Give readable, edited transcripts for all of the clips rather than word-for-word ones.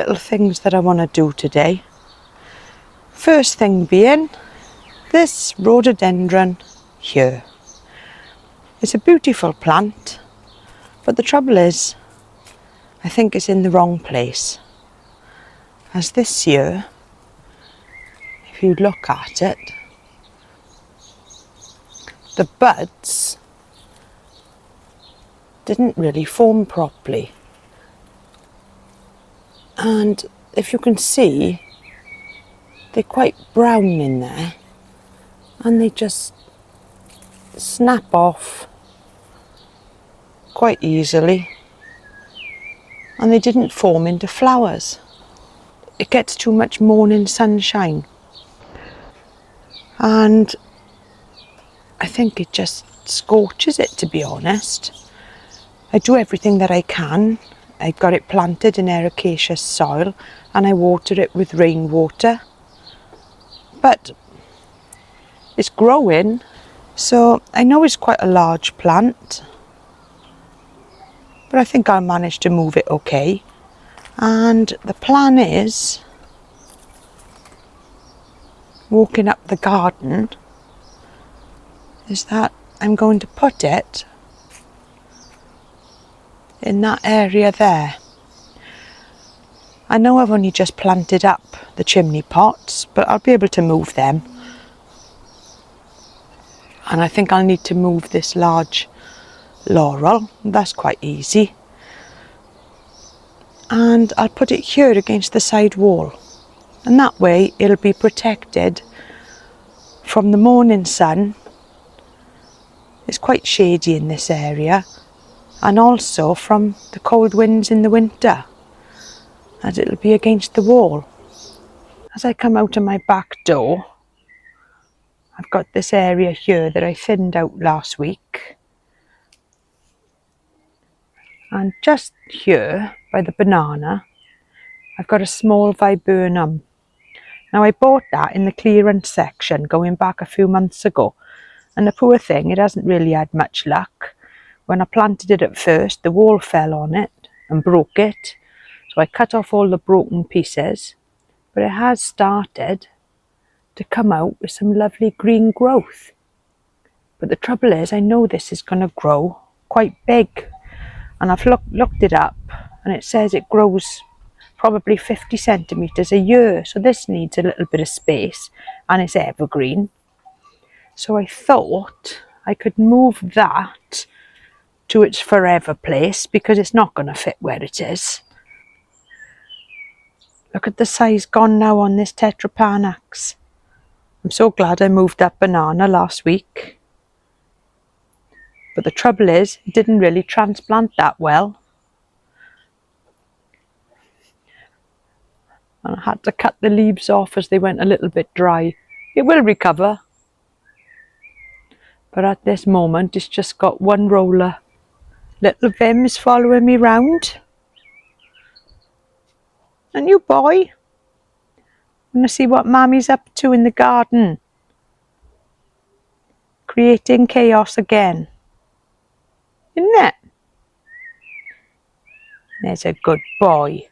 little things that I want to do today. First thing being this rhododendron here. It's a beautiful plant, but the trouble is I think it's in the wrong place. As this year, if you look at it, the buds didn't really form properly. And if you can see, they're quite brown in there and they just snap off quite easily, and they didn't form into flowers. It gets too much morning sunshine and I think it just scorches it, to be honest. I do everything that I can. I've got it planted in ericaceous soil and I water it with rainwater, but it's growing, so I know it's quite a large plant, but I think I'll manage to move it okay. And the plan is, walking up the garden, is that I'm going to put it in that area there. I know I've only just planted up the chimney pots, but I'll be able to move them. And I think I'll need to move this large laurel. That's quite easy. And I'll put it here against the side wall. And that way it'll be protected from the morning sun. It's quite shady in this area. And also from the cold winds in the winter, as it'll be against the wall. As I come out of my back door, I've got this area here that I thinned out last week. And just here, by the banana, I've got a small viburnum. Now I bought that in the clearance section going back a few months ago. And the poor thing, it hasn't really had much luck. When I planted it at first, the wall fell on it and broke it. So I cut off all the broken pieces. But it has started to come out with some lovely green growth. But the trouble is, I know this is going to grow quite big. And I've looked it up and it says it grows probably 50 centimetres a year. So this needs a little bit of space and it's evergreen. So I thought I could move that to its forever place because it's not going to fit where it is. Look at the size gone now on this tetrapanax. I'm so glad I moved that banana last week. But the trouble is, it didn't really transplant that well. And I had to cut the leaves off as they went a little bit dry. It will recover. But at this moment, it's just got one roller. Little Vim's following me round. And you boy, want to see what Mammy's up to in the garden. Creating chaos again. Isn't it? There's a good boy.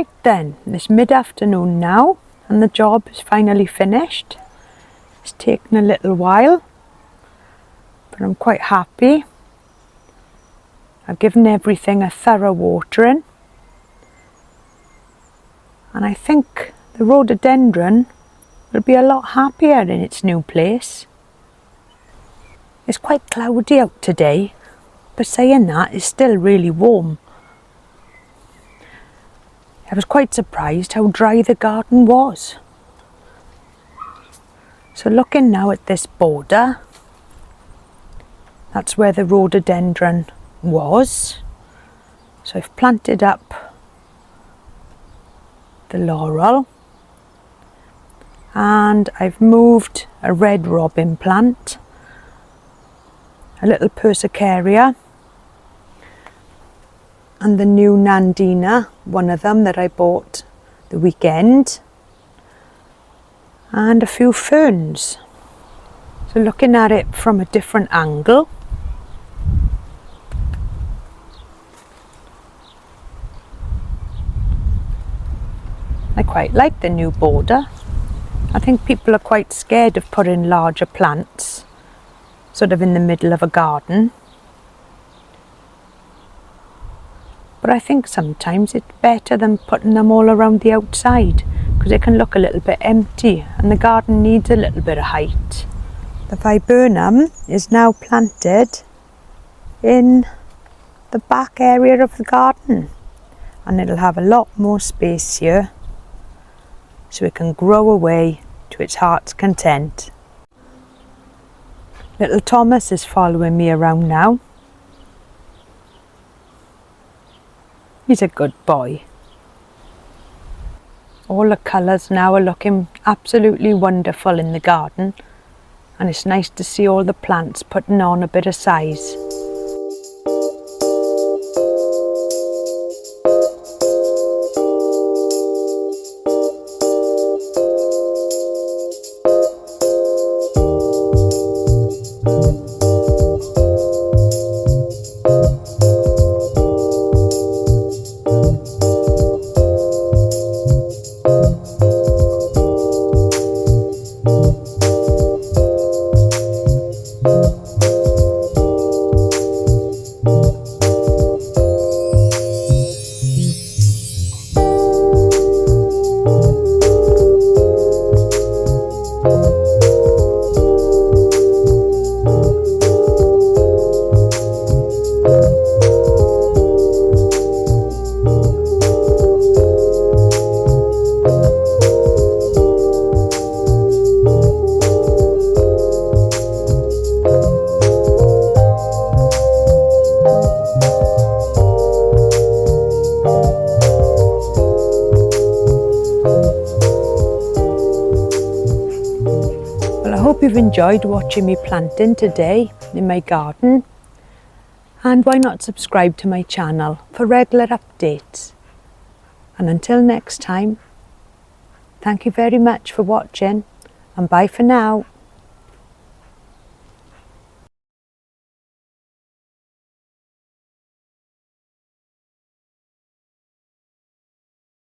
Right then, it's mid-afternoon now and the job is finally finished. It's taken a little while, but I'm quite happy. I've given everything a thorough watering, and I think the rhododendron will be a lot happier in its new place. It's quite cloudy out today, but saying that, it's still really warm. I was quite surprised how dry the garden was. So looking now at this border, that's where the rhododendron was. So I've planted up the laurel, and I've moved a red robin plant, a little persicaria, and the new nandina, one of them that I bought the weekend, and a few ferns. So looking at it from a different angle, I quite like the new border. I think people are quite scared of putting larger plants sort of in the middle of a garden. But I think sometimes it's better than putting them all around the outside, because it can look a little bit empty and the garden needs a little bit of height. The viburnum is now planted in the back area of the garden, and it'll have a lot more space here, so it can grow away to its heart's content. Little Thomas is following me around now. He's a good boy. All the colours now are looking absolutely wonderful in the garden, and it's nice to see all the plants putting on a bit of size. I hope you've enjoyed watching me planting today in my garden, and why not subscribe to my channel for regular updates. And until next time, thank you very much for watching, and bye for now.